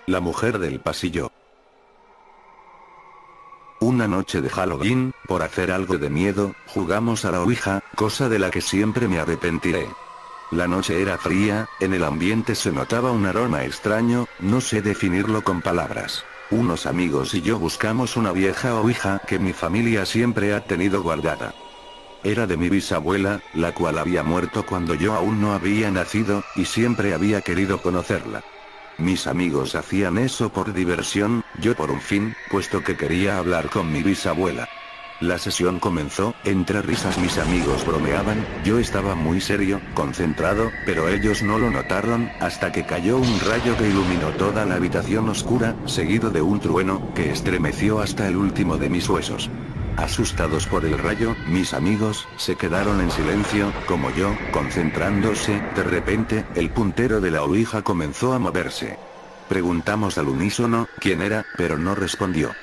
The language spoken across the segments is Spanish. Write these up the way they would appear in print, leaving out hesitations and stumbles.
La mujer del pasillo. Una noche de Halloween, por hacer algo de miedo, jugamos a la ouija, cosa de la que siempre me arrepentiré. La noche era fría, en el ambiente se notaba un aroma extraño, no sé definirlo con palabras. Unos amigos y yo buscamos una vieja ouija que mi familia siempre ha tenido guardada. Era de mi bisabuela, la cual había muerto cuando yo aún no había nacido, y siempre había querido conocerla. Mis amigos hacían eso por diversión, yo por un fin, puesto que quería hablar con mi bisabuela. La sesión comenzó, entre risas mis amigos bromeaban, yo estaba muy serio, concentrado, pero ellos no lo notaron, hasta que cayó un rayo que iluminó toda la habitación oscura, seguido de un trueno, que estremeció hasta el último de mis huesos. Asustados por el rayo, mis amigos, se quedaron en silencio, como yo, concentrándose, de repente, el puntero de la ouija comenzó a moverse. Preguntamos al unísono, quién era, pero no respondió.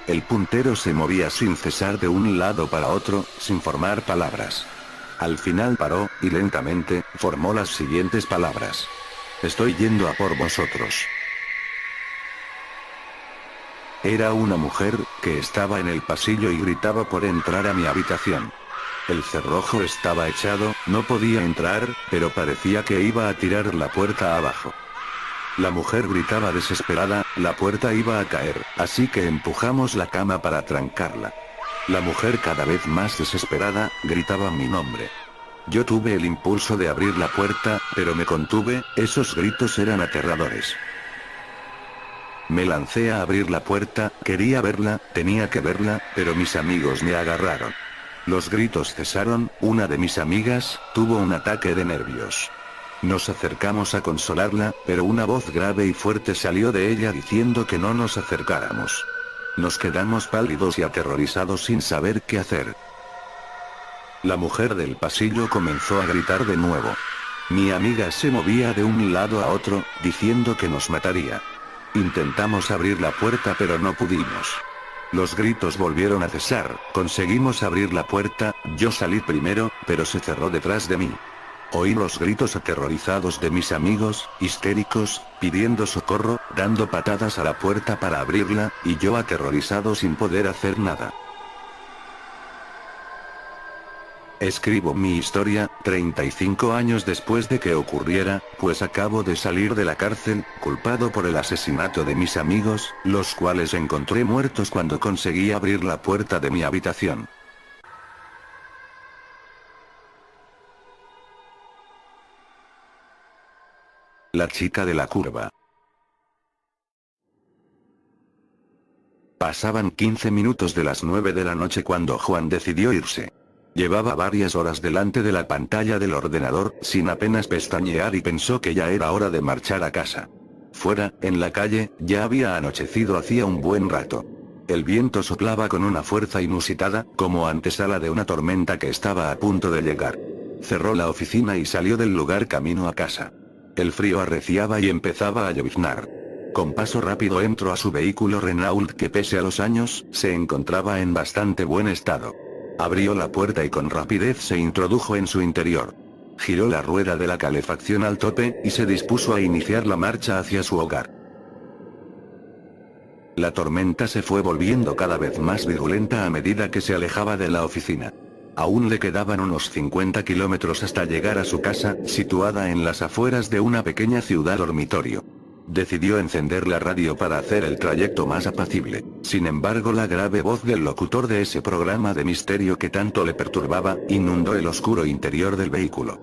El puntero se movía sin cesar de un lado para otro, sin formar palabras. Al final paró, y lentamente, formó las siguientes palabras. Estoy yendo a por vosotros. Era una mujer, que estaba en el pasillo y gritaba por entrar a mi habitación. El cerrojo estaba echado, no podía entrar, pero parecía que iba a tirar la puerta abajo. La mujer gritaba desesperada, la puerta iba a caer, así que empujamos la cama para trancarla. La mujer cada vez más desesperada, gritaba mi nombre. Yo tuve el impulso de abrir la puerta, pero me contuve, esos gritos eran aterradores. Me lancé a abrir la puerta, quería verla, tenía que verla, pero mis amigos me agarraron. Los gritos cesaron, una de mis amigas, tuvo un ataque de nervios. Nos acercamos a consolarla, pero una voz grave y fuerte salió de ella diciendo que no nos acercáramos. Nos quedamos pálidos y aterrorizados sin saber qué hacer. La mujer del pasillo comenzó a gritar de nuevo. Mi amiga se movía de un lado a otro, diciendo que nos mataría. Intentamos abrir la puerta pero no pudimos. Los gritos volvieron a cesar, conseguimos abrir la puerta, yo salí primero, pero se cerró detrás de mí. Oí los gritos aterrorizados de mis amigos, histéricos, pidiendo socorro, dando patadas a la puerta para abrirla, y yo aterrorizado sin poder hacer nada. Escribo mi historia, 35 años después de que ocurriera, pues acabo de salir de la cárcel, culpado por el asesinato de mis amigos, los cuales encontré muertos cuando conseguí abrir la puerta de mi habitación. La chica de la curva. Pasaban 15 minutos de las 9 de la noche cuando Juan decidió irse. Llevaba varias horas delante de la pantalla del ordenador, sin apenas pestañear y pensó que ya era hora de marchar a casa. Fuera, en la calle, ya había anochecido hacía un buen rato. El viento soplaba con una fuerza inusitada, como antesala de una tormenta que estaba a punto de llegar. Cerró la oficina y salió del lugar camino a casa. El frío arreciaba y empezaba a lloviznar. Con paso rápido entró a su vehículo Renault que pese a los años, se encontraba en bastante buen estado. Abrió la puerta y con rapidez se introdujo en su interior. Giró la rueda de la calefacción al tope, y se dispuso a iniciar la marcha hacia su hogar. La tormenta se fue volviendo cada vez más virulenta a medida que se alejaba de la oficina. Aún le quedaban unos 50 kilómetros hasta llegar a su casa, situada en las afueras de una pequeña ciudad dormitorio. Decidió encender la radio para hacer el trayecto más apacible. Sin embargo, la grave voz del locutor de ese programa de misterio que tanto le perturbaba, inundó el oscuro interior del vehículo.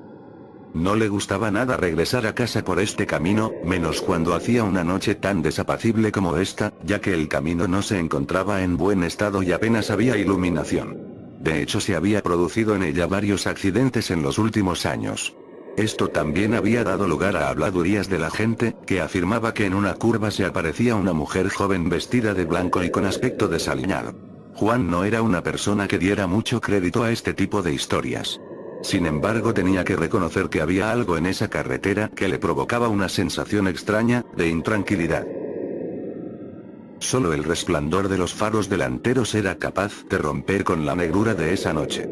No le gustaba nada regresar a casa por este camino, menos cuando hacía una noche tan desapacible como esta, ya que el camino no se encontraba en buen estado y apenas había iluminación. De hecho, se había producido en ella varios accidentes en los últimos años. Esto también había dado lugar a habladurías de la gente, que afirmaba que en una curva se aparecía una mujer joven vestida de blanco y con aspecto desaliñado. Juan no era una persona que diera mucho crédito a este tipo de historias. Sin embargo, tenía que reconocer que había algo en esa carretera que le provocaba una sensación extraña, de intranquilidad. Solo el resplandor de los faros delanteros era capaz de romper con la negrura de esa noche.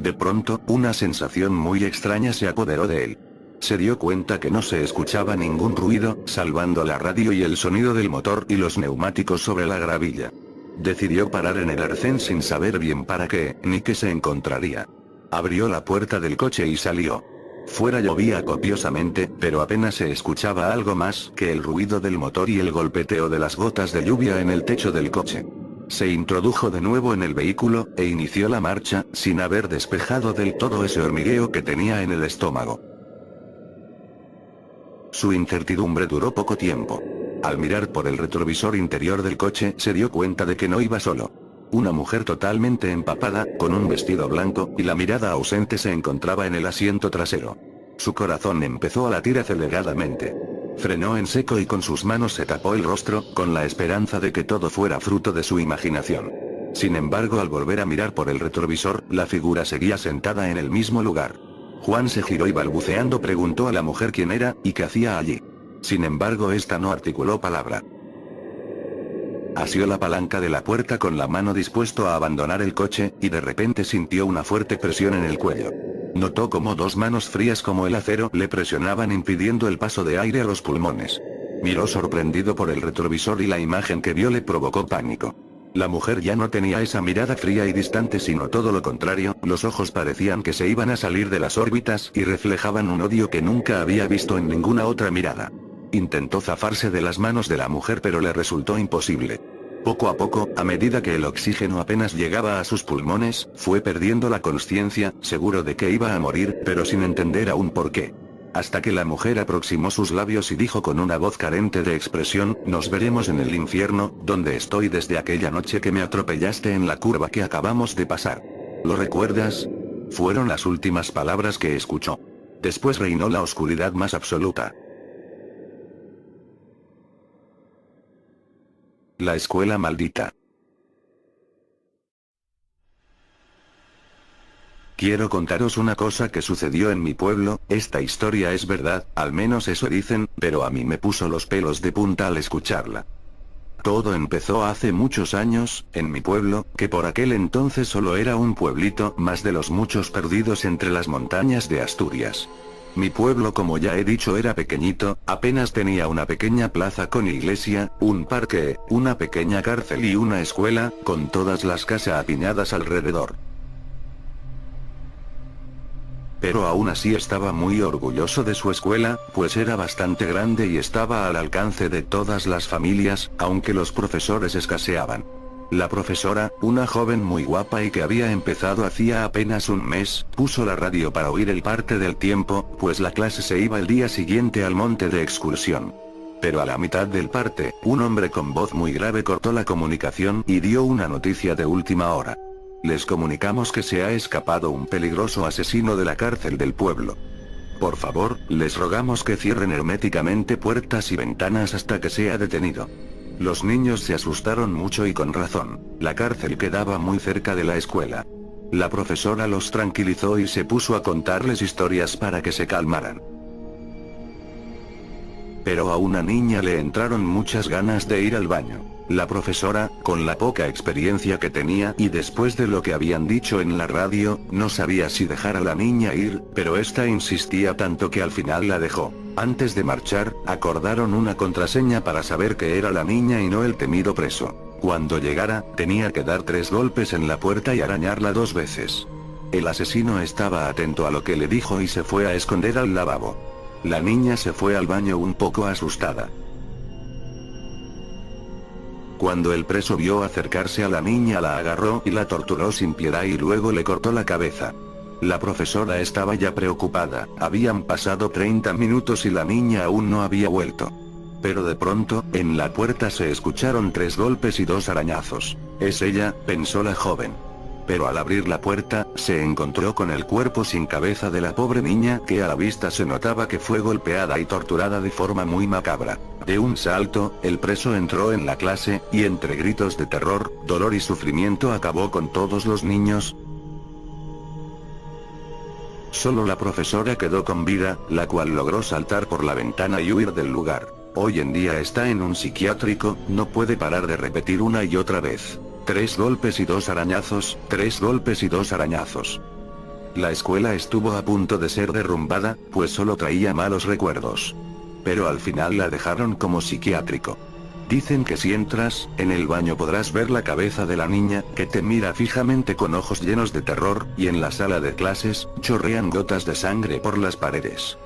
De pronto, una sensación muy extraña se apoderó de él. Se dio cuenta que no se escuchaba ningún ruido, salvando la radio y el sonido del motor y los neumáticos sobre la gravilla. Decidió parar en el arcén sin saber bien para qué, ni qué se encontraría. Abrió la puerta del coche y salió. Fuera llovía copiosamente, pero apenas se escuchaba algo más que el ruido del motor y el golpeteo de las gotas de lluvia en el techo del coche. Se introdujo de nuevo en el vehículo, e inició la marcha, sin haber despejado del todo ese hormigueo que tenía en el estómago. Su incertidumbre duró poco tiempo. Al mirar por el retrovisor interior del coche se dio cuenta de que no iba solo. Una mujer totalmente empapada, con un vestido blanco y la mirada ausente se encontraba en el asiento trasero. Su corazón empezó a latir aceleradamente. Frenó en seco y con sus manos se tapó el rostro, con la esperanza de que todo fuera fruto de su imaginación. Sin embargo, al volver a mirar por el retrovisor, la figura seguía sentada en el mismo lugar. Juan se giró y balbuceando preguntó a la mujer quién era, y qué hacía allí. Sin embargo, esta no articuló palabra. Asió la palanca de la puerta con la mano dispuesto a abandonar el coche, y de repente sintió una fuerte presión en el cuello. Notó como dos manos frías como el acero le presionaban impidiendo el paso de aire a los pulmones. Miró sorprendido por el retrovisor y la imagen que vio le provocó pánico. La mujer ya no tenía esa mirada fría y distante, sino todo lo contrario, los ojos parecían que se iban a salir de las órbitas y reflejaban un odio que nunca había visto en ninguna otra mirada. Intentó zafarse de las manos de la mujer pero le resultó imposible. Poco a poco, a medida que el oxígeno apenas llegaba a sus pulmones, fue perdiendo la consciencia, seguro de que iba a morir, pero sin entender aún por qué. Hasta que la mujer aproximó sus labios y dijo con una voz carente de expresión: nos veremos en el infierno, donde estoy desde aquella noche que me atropellaste en la curva que acabamos de pasar. ¿Lo recuerdas? Fueron las últimas palabras que escuchó. Después reinó la oscuridad más absoluta. La escuela maldita. Quiero contaros una cosa que sucedió en mi pueblo. Esta historia es verdad, al menos eso dicen, pero a mí me puso los pelos de punta al escucharla. Todo empezó hace muchos años, en mi pueblo, que por aquel entonces solo era un pueblito más de los muchos perdidos entre las montañas de Asturias. Mi pueblo, como ya he dicho, era pequeñito, apenas tenía una pequeña plaza con iglesia, un parque, una pequeña cárcel y una escuela, con todas las casas apiñadas alrededor. Pero aún así estaba muy orgulloso de su escuela, pues era bastante grande y estaba al alcance de todas las familias, aunque los profesores escaseaban. La profesora, una joven muy guapa y que había empezado hacía apenas un mes, puso la radio para oír el parte del tiempo, pues la clase se iba el día siguiente al monte de excursión. Pero a la mitad del parte, un hombre con voz muy grave cortó la comunicación y dio una noticia de última hora. Les comunicamos que se ha escapado un peligroso asesino de la cárcel del pueblo. Por favor, les rogamos que cierren herméticamente puertas y ventanas hasta que sea detenido. Los niños se asustaron mucho y con razón. La cárcel quedaba muy cerca de la escuela. La profesora los tranquilizó y se puso a contarles historias para que se calmaran. Pero a una niña le entraron muchas ganas de ir al baño. La profesora, con la poca experiencia que tenía y después de lo que habían dicho en la radio, no sabía si dejar a la niña ir, pero esta insistía tanto que al final la dejó. Antes de marchar, acordaron una contraseña para saber que era la niña y no el temido preso. Cuando llegara, tenía que dar 3 golpes en la puerta y arañarla 2 veces. El asesino estaba atento a lo que le dijo y se fue a esconder al lavabo. La niña se fue al baño un poco asustada. Cuando el preso vio acercarse a la niña, la agarró y la torturó sin piedad y luego le cortó la cabeza. La profesora estaba ya preocupada, habían pasado 30 minutos y la niña aún no había vuelto. Pero de pronto, en la puerta se escucharon 3 golpes y 2 arañazos. Es ella, pensó la joven. Pero al abrir la puerta, se encontró con el cuerpo sin cabeza de la pobre niña, que a la vista se notaba que fue golpeada y torturada de forma muy macabra. De un salto, el preso entró en la clase, y entre gritos de terror, dolor y sufrimiento acabó con todos los niños. Solo la profesora quedó con vida, la cual logró saltar por la ventana y huir del lugar. Hoy en día está en un psiquiátrico, no puede parar de repetir una y otra vez: 3 golpes y 2 arañazos, 3 golpes y 2 arañazos. La escuela estuvo a punto de ser derrumbada, pues solo traía malos recuerdos. Pero al final la dejaron como psiquiátrico. Dicen que si entras, en el baño podrás ver la cabeza de la niña, que te mira fijamente con ojos llenos de terror, y en la sala de clases, chorrean gotas de sangre por las paredes.